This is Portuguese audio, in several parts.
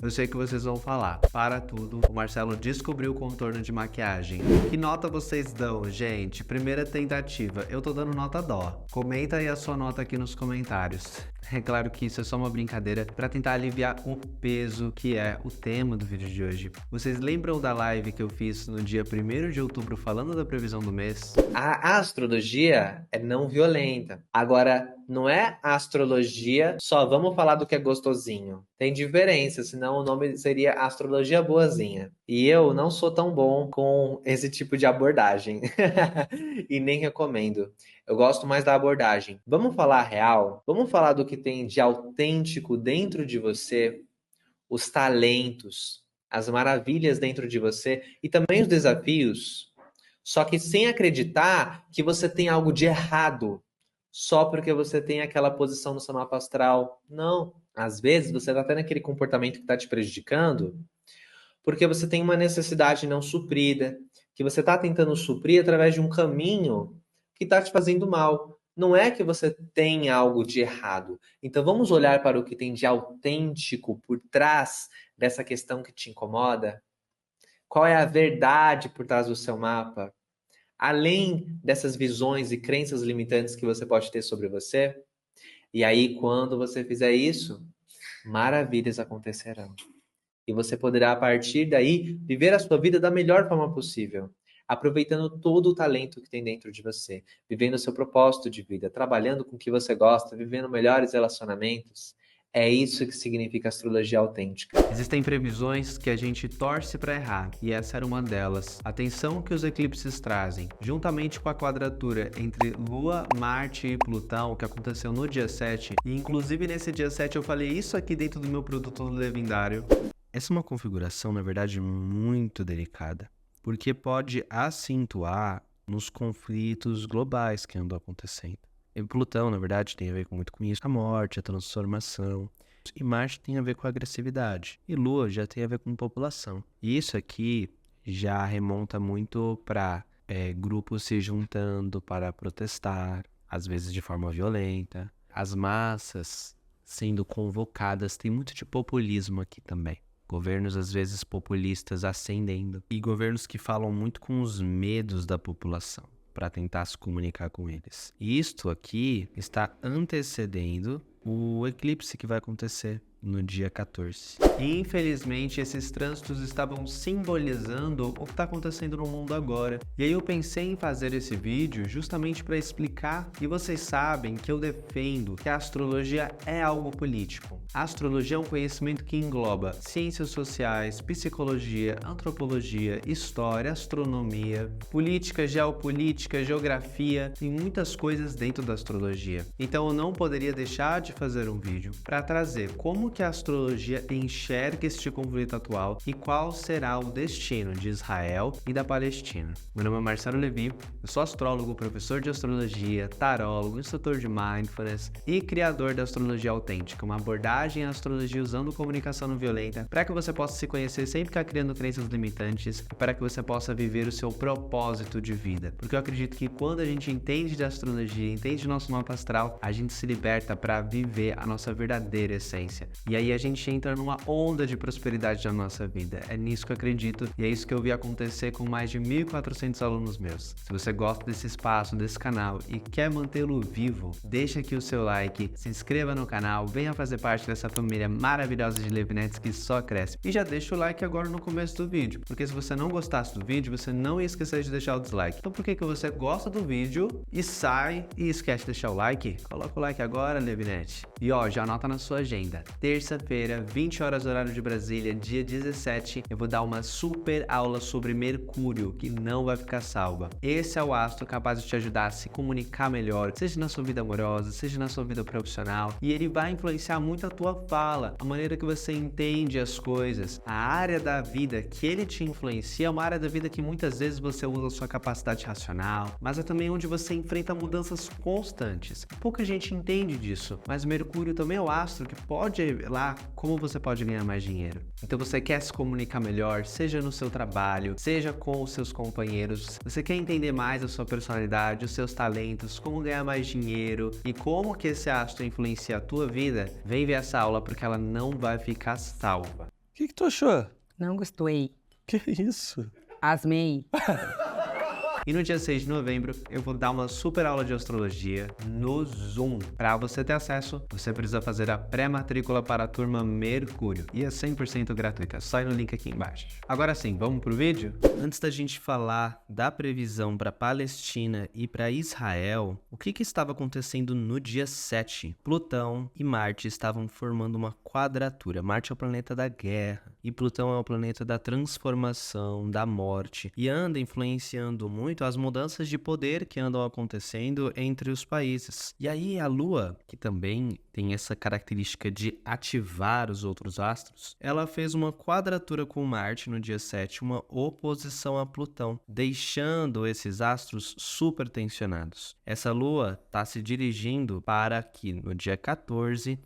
Eu sei que vocês vão falar, para tudo, o Marcelo descobriu o contorno de maquiagem. Que nota vocês dão, gente? Primeira tentativa, eu tô dando nota dó. Comenta aí a sua nota aqui nos comentários. É claro que isso é só uma brincadeira para tentar aliviar o peso que é o tema do vídeo de hoje. Vocês lembram da live que eu fiz no dia 1º de outubro falando da previsão do mês? A astrologia é não violenta. Agora, não é astrologia, só vamos falar do que é gostosinho. Tem diferença, senão o nome seria astrologia boazinha. E eu não sou tão bom com esse tipo de abordagem. E nem recomendo. Eu gosto mais da abordagem. Vamos falar real? Vamos falar do que tem de autêntico dentro de você, os talentos, as maravilhas dentro de você e também os desafios. Só que sem acreditar que você tem algo de errado só porque você tem aquela posição no seu mapa astral. Não. Às vezes você está tendo aquele comportamento que está te prejudicando porque você tem uma necessidade não suprida, que você está tentando suprir através de um caminho que está te fazendo mal. Não é que você tem algo de errado. Então vamos olhar para o que tem de autêntico por trás dessa questão que te incomoda. Qual é a verdade por trás do seu mapa? Além dessas visões e crenças limitantes que você pode ter sobre você. E aí, quando você fizer isso, maravilhas acontecerão. E você poderá, a partir daí, viver a sua vida da melhor forma possível, aproveitando todo o talento que tem dentro de você, vivendo o seu propósito de vida, trabalhando com o que você gosta, vivendo melhores relacionamentos. É isso que significa astrologia autêntica. Existem previsões que a gente torce para errar, e essa era uma delas. A tensão que os eclipses trazem, juntamente com a quadratura entre Lua, Marte e Plutão, que aconteceu no dia 7, e inclusive nesse dia 7 eu falei isso aqui dentro do meu produto levendário. Essa é uma configuração, na verdade, muito delicada, porque pode acentuar nos conflitos globais que andam acontecendo. E Plutão, na verdade, tem a ver muito com isso, a morte, a transformação. E Marte tem a ver com a agressividade. E Lua já tem a ver com população. E isso aqui já remonta muito para grupos se juntando para protestar, às vezes de forma violenta. As massas sendo convocadas, tem muito de populismo aqui também. Governos, às vezes, populistas ascendendo. E governos que falam muito com os medos da população para tentar se comunicar com eles. E isto aqui está antecedendo o eclipse que vai acontecer no dia 14. E, infelizmente, esses trânsitos estavam simbolizando o que está acontecendo no mundo agora. E aí eu pensei em fazer esse vídeo justamente para explicar, e vocês sabem que eu defendo que a astrologia é algo político. A astrologia é um conhecimento que engloba ciências sociais, psicologia, antropologia, história, astronomia, política, geopolítica, geografia e muitas coisas dentro da astrologia. Então eu não poderia deixar de fazer um vídeo para trazer como que a astrologia enxerga este conflito atual e qual será o destino de Israel e da Palestina. Meu nome é Marcelo Levi, eu sou astrólogo, professor de astrologia, tarólogo, instrutor de mindfulness e criador da astrologia autêntica, uma abordagem à astrologia usando comunicação não violenta para que você possa se conhecer sem ficar criando crenças limitantes e para que você possa viver o seu propósito de vida. Porque eu acredito que quando a gente entende de astrologia, entende o nosso mapa astral, a gente se liberta para viver a nossa verdadeira essência. E aí a gente entra numa onda de prosperidade na nossa vida. É nisso que eu acredito e é isso que eu vi acontecer com mais de 1.400 alunos meus. Se você gosta desse espaço, desse canal e quer mantê-lo vivo, deixa aqui o seu like, se inscreva no canal, venha fazer parte dessa família maravilhosa de Levinettes que só cresce. E já deixa o like agora no começo do vídeo, porque se você não gostasse do vídeo, você não ia esquecer de deixar o dislike. Então por que você gosta do vídeo e sai e esquece de deixar o like? Coloca o like agora, Levinette. E ó, já anota na sua agenda. Terça-feira, 20 horas horário de Brasília, dia 17, eu vou dar uma super aula sobre Mercúrio, que não vai ficar salva. Esse é o astro capaz de te ajudar a se comunicar melhor, seja na sua vida amorosa, seja na sua vida profissional, e ele vai influenciar muito a tua fala, a maneira que você entende as coisas. A área da vida que ele te influencia é uma área da vida que muitas vezes você usa a sua capacidade racional, mas é também onde você enfrenta mudanças constantes. Pouca gente entende disso, mas Mercúrio também é o astro que pode lá como você pode ganhar mais dinheiro. Então você quer se comunicar melhor, seja no seu trabalho, seja com os seus companheiros, você quer entender mais a sua personalidade, os seus talentos, como ganhar mais dinheiro e como que esse astro influencia a tua vida, vem ver essa aula porque ela não vai ficar salva. que tu achou? Não gostei. Que isso? Asmei. E no dia 6 de novembro, eu vou dar uma super aula de astrologia no Zoom. Para você ter acesso, você precisa fazer a pré-matrícula para a turma Mercúrio. E é 100% gratuita, só ir no link aqui embaixo. Agora sim, vamos pro vídeo? Antes da gente falar da previsão para Palestina e para Israel, o que estava acontecendo no dia 7? Plutão e Marte estavam formando uma quadratura. Marte é o planeta da guerra e Plutão é o planeta da transformação, da morte, e anda influenciando muito as mudanças de poder que andam acontecendo entre os países. E aí a Lua, que também tem essa característica de ativar os outros astros, ela fez uma quadratura com Marte no dia 7, uma oposição a Plutão, deixando esses astros super tensionados. Essa Lua está se dirigindo para que no dia 14,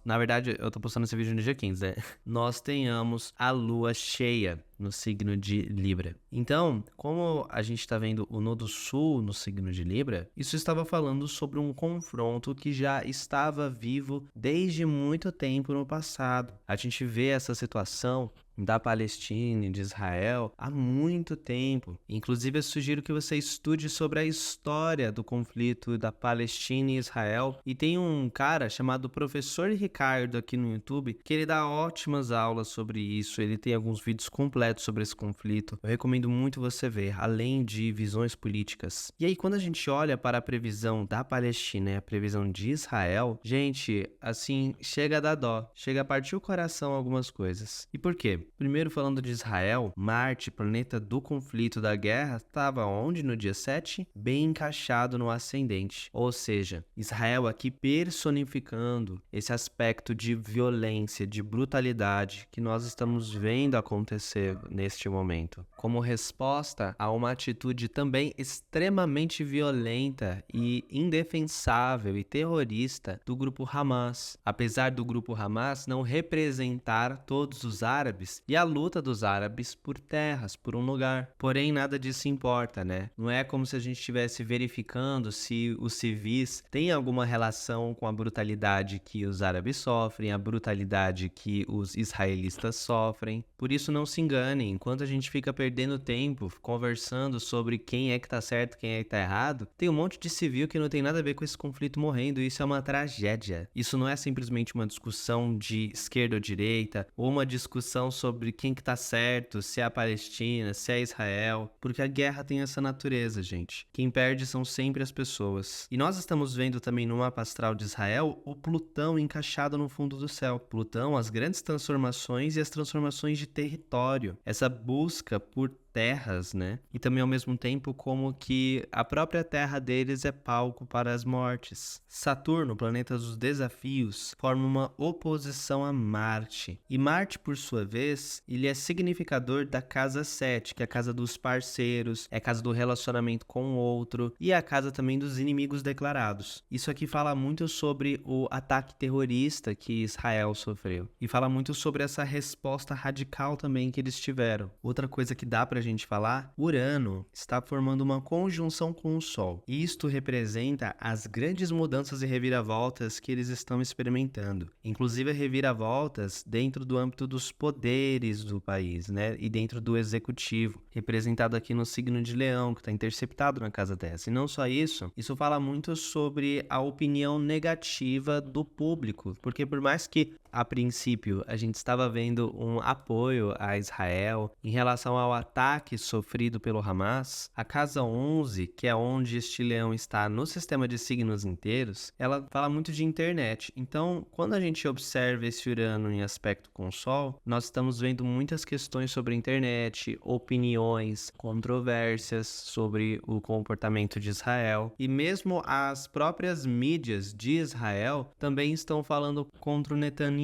na verdade eu tô postando esse vídeo no dia 15, né? Nós tenhamos a Lua cheia no signo de Libra. Então, como a gente está vendo o nodo sul no signo de Libra, isso estava falando sobre um confronto que já estava vivo desde muito tempo no passado. A gente vê essa situação da Palestina e de Israel há muito tempo. Inclusive, eu sugiro que você estude sobre a história do conflito da Palestina e Israel. E tem um cara chamado Professor Ricardo aqui no YouTube que ele dá ótimas aulas sobre isso. Ele tem alguns vídeos completos sobre esse conflito. Eu recomendo muito você ver, além de visões políticas. E aí, quando a gente olha para a previsão da Palestina e a previsão de Israel, gente, assim, chega a dar dó. Chega a partir o coração algumas coisas. E por quê? Primeiro, falando de Israel, Marte, planeta do conflito da guerra, estava onde no dia 7? Bem encaixado no ascendente. Ou seja, Israel aqui personificando esse aspecto de violência, de brutalidade que nós estamos vendo acontecer neste momento. Como resposta a uma atitude também extremamente violenta e indefensável e terrorista do grupo Hamas. Apesar do grupo Hamas não representar todos os árabes, e a luta dos árabes por terras, por um lugar. Porém, nada disso importa, né? Não é como se a gente estivesse verificando se os civis têm alguma relação com a brutalidade que os árabes sofrem, a brutalidade que os israelitas sofrem. Por isso, não se enganem. Enquanto a gente fica perdendo tempo conversando sobre quem é que tá certo, quem é que tá errado, tem um monte de civil que não tem nada a ver com esse conflito morrendo, e isso é uma tragédia. Isso não é simplesmente uma discussão de esquerda ou direita, ou uma discussão sobre quem que tá certo, se é a Palestina, se é Israel, porque a guerra tem essa natureza, gente. Quem perde são sempre as pessoas. E nós estamos vendo também no mapa astral de Israel o Plutão encaixado no fundo do céu. Plutão, as grandes transformações e as transformações de território. Essa busca por terras, né? E também ao mesmo tempo como que a própria terra deles é palco para as mortes. Saturno, planeta dos desafios, forma uma oposição a Marte. E Marte, por sua vez, ele é significador da casa 7, que é a casa dos parceiros, é a casa do relacionamento com o outro e é a casa também dos inimigos declarados. Isso aqui fala muito sobre o ataque terrorista que Israel sofreu. E fala muito sobre essa resposta radical também que eles tiveram. Outra coisa que dá pra gente falar, Urano está formando uma conjunção com o Sol. E isto representa as grandes mudanças e reviravoltas que eles estão experimentando. Inclusive reviravoltas dentro do âmbito dos poderes do país, né? E dentro do executivo, representado aqui no signo de Leão, que está interceptado na casa 10. E não só isso, isso fala muito sobre a opinião negativa do público, porque por mais que a princípio a gente estava vendo um apoio a Israel em relação ao ataque sofrido pelo Hamas, a casa 11, que é onde este leão está no sistema de signos inteiros, ela fala muito de internet. Então, quando a gente observa esse Urano em aspecto com o Sol, nós estamos vendo muitas questões sobre a internet, opiniões, controvérsias sobre o comportamento de Israel, e mesmo as próprias mídias de Israel também estão falando contra o Netanyahu.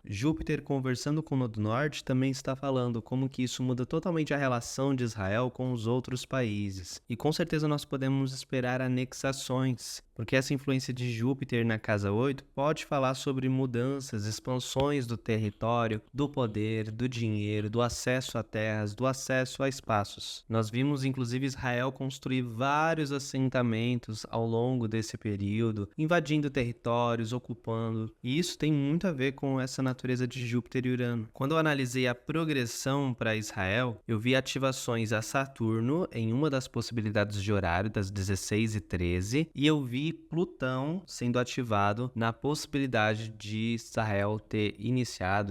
Júpiter, conversando com o Nodo Norte, também está falando como que isso muda totalmente a relação de Israel com os outros países. E com certeza nós podemos esperar anexações, porque essa influência de Júpiter na casa 8 pode falar sobre mudanças, expansões do território, do poder, do dinheiro, do acesso a terras, do acesso a espaços. Nós vimos inclusive Israel construir vários assentamentos ao longo desse período, invadindo territórios, ocupando, e isso tem muito a ver com essa natureza de Júpiter e Urano. Quando eu analisei a progressão para Israel, eu vi ativações a Saturno em uma das possibilidades de horário, das 16h13, e eu vi Plutão sendo ativado na possibilidade de Israel ter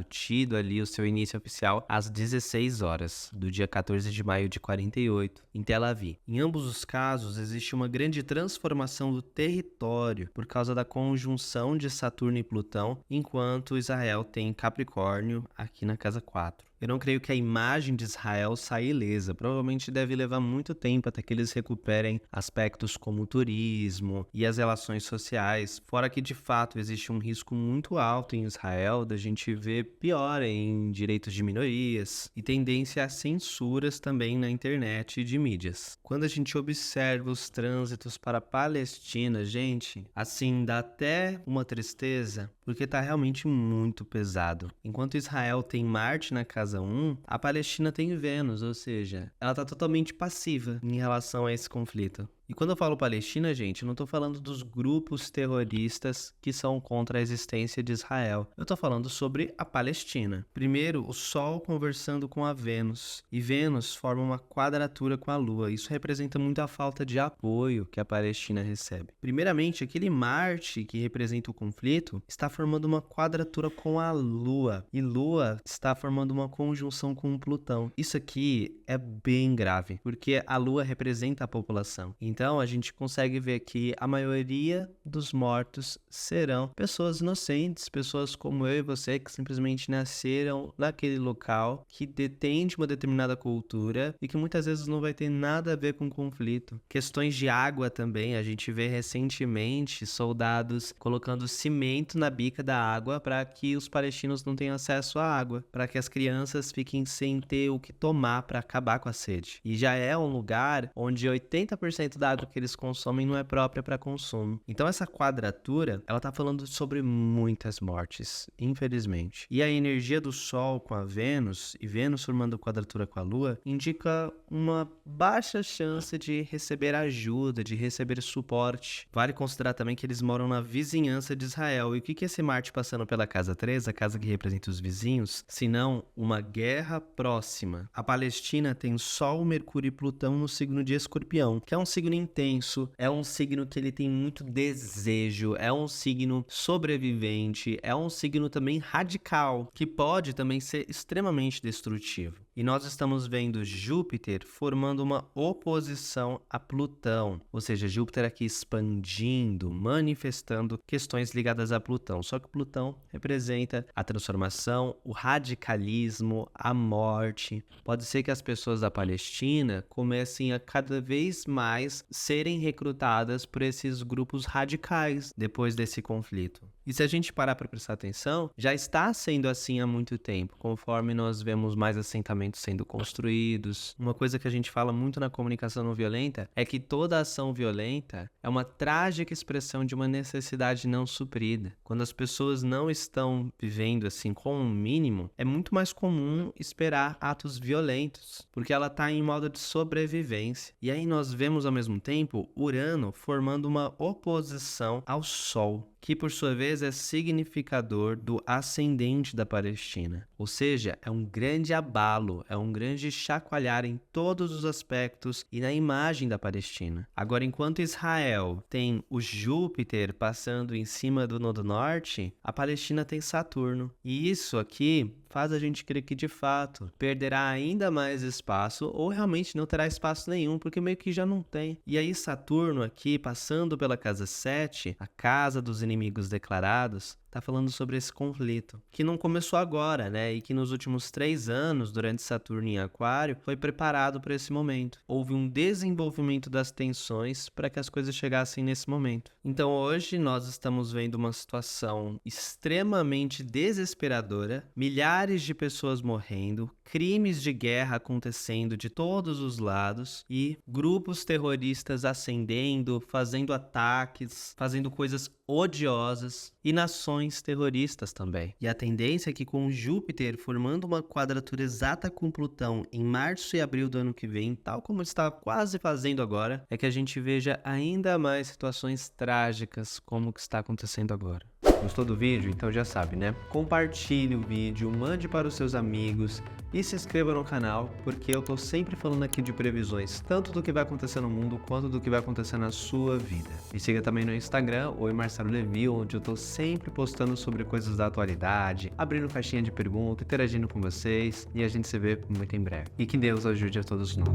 tido ali o seu início oficial às 16 horas, do dia 14 de maio de 48, em Tel Aviv. Em ambos os casos, existe uma grande transformação do território por causa da conjunção de Saturno e Plutão, enquanto Israel tem Capricórnio aqui na casa 4. Eu não creio que a imagem de Israel saia ilesa. Provavelmente deve levar muito tempo até que eles recuperem aspectos como o turismo e as relações sociais. Fora que, de fato, existe um risco muito alto em Israel da gente ver pior em direitos de minorias e tendência a censuras também na internet e de mídias. Quando a gente observa os trânsitos para a Palestina, gente, assim, dá até uma tristeza, porque tá realmente muito pesado. Enquanto Israel tem Marte na casa 1, a Palestina tem Vênus, ou seja, ela tá totalmente passiva em relação a esse conflito. E quando eu falo Palestina, gente, eu não tô falando dos grupos terroristas que são contra a existência de Israel. Eu tô falando sobre a Palestina. Primeiro, o Sol conversando com a Vênus. E Vênus forma uma quadratura com a Lua. Isso representa muito a falta de apoio que a Palestina recebe. Primeiramente, aquele Marte que representa o conflito está formando uma quadratura com a Lua. E Lua está formando uma conjunção com Plutão. Isso aqui é bem grave, porque a Lua representa a população. Então, a gente consegue ver que a maioria dos mortos serão pessoas inocentes, pessoas como eu e você, que simplesmente nasceram naquele local, que detém de uma determinada cultura e que muitas vezes não vai ter nada a ver com conflito. Questões de água também, a gente vê recentemente soldados colocando cimento na bica da água para que os palestinos não tenham acesso à água, para que as crianças fiquem sem ter o que tomar para acabar com a sede. E já é um lugar onde 80% da água que eles consomem não é própria para consumo. Então essa quadratura, ela tá falando sobre muitas mortes, infelizmente. E a energia do Sol com a Vênus, e Vênus formando quadratura com a Lua, indica uma baixa chance de receber ajuda, de receber suporte. Vale considerar também que eles moram na vizinhança de Israel. E o que é esse Marte passando pela casa 3, a casa que representa os vizinhos, senão uma guerra próxima? A Palestina tem Sol, Mercúrio e Plutão no signo de Escorpião, que é um signo intenso, é um signo que ele tem muito desejo, é um signo sobrevivente, é um signo também radical, que pode também ser extremamente destrutivo. E nós estamos vendo Júpiter formando uma oposição a Plutão, ou seja, Júpiter aqui expandindo, manifestando questões ligadas a Plutão. Só que Plutão representa a transformação, o radicalismo, a morte. Pode ser que as pessoas da Palestina comecem a cada vez mais serem recrutadas por esses grupos radicais depois desse conflito. E se a gente parar para prestar atenção, já está sendo assim há muito tempo, conforme nós vemos mais assentamentos sendo construídos. Uma coisa que a gente fala muito na comunicação não violenta é que toda ação violenta é uma trágica expressão de uma necessidade não suprida. Quando as pessoas não estão vivendo assim com o mínimo, é muito mais comum esperar atos violentos, porque ela está em modo de sobrevivência. E aí nós vemos ao mesmo tempo Urano formando uma oposição ao Sol, que por sua vez é significador do ascendente da Palestina. Ou seja, é um grande abalo, é um grande chacoalhar em todos os aspectos e na imagem da Palestina. Agora, enquanto Israel tem o Júpiter passando em cima do Nodo Norte, a Palestina tem Saturno. E isso aqui faz a gente crer que, de fato, perderá ainda mais espaço ou realmente não terá espaço nenhum, porque meio que já não tem. E aí Saturno aqui, passando pela casa 7, a casa dos inimigos declarados, tá falando sobre esse conflito, que não começou agora, né? E que nos últimos 3 anos, durante Saturno em Aquário, foi preparado para esse momento. Houve um desenvolvimento das tensões para que as coisas chegassem nesse momento. Então hoje nós estamos vendo uma situação extremamente desesperadora, milhares de pessoas morrendo, crimes de guerra acontecendo de todos os lados e grupos terroristas ascendendo, fazendo ataques, fazendo coisas odiosas e nações terroristas também. E a tendência é que com Júpiter formando uma quadratura exata com Plutão em março e abril do ano que vem, tal como está quase fazendo agora, é que a gente veja ainda mais situações trágicas como o que está acontecendo agora. Gostou do vídeo? Então já sabe, né? Compartilhe o vídeo, mande para os seus amigos e se inscreva no canal, porque eu tô sempre falando aqui de previsões, tanto do que vai acontecer no mundo, quanto do que vai acontecer na sua vida. Me siga também no Instagram, Oi Marcelo Levi, onde eu tô sempre postando sobre coisas da atualidade, abrindo caixinha de perguntas, interagindo com vocês, e a gente se vê muito em breve. E que Deus ajude a todos nós.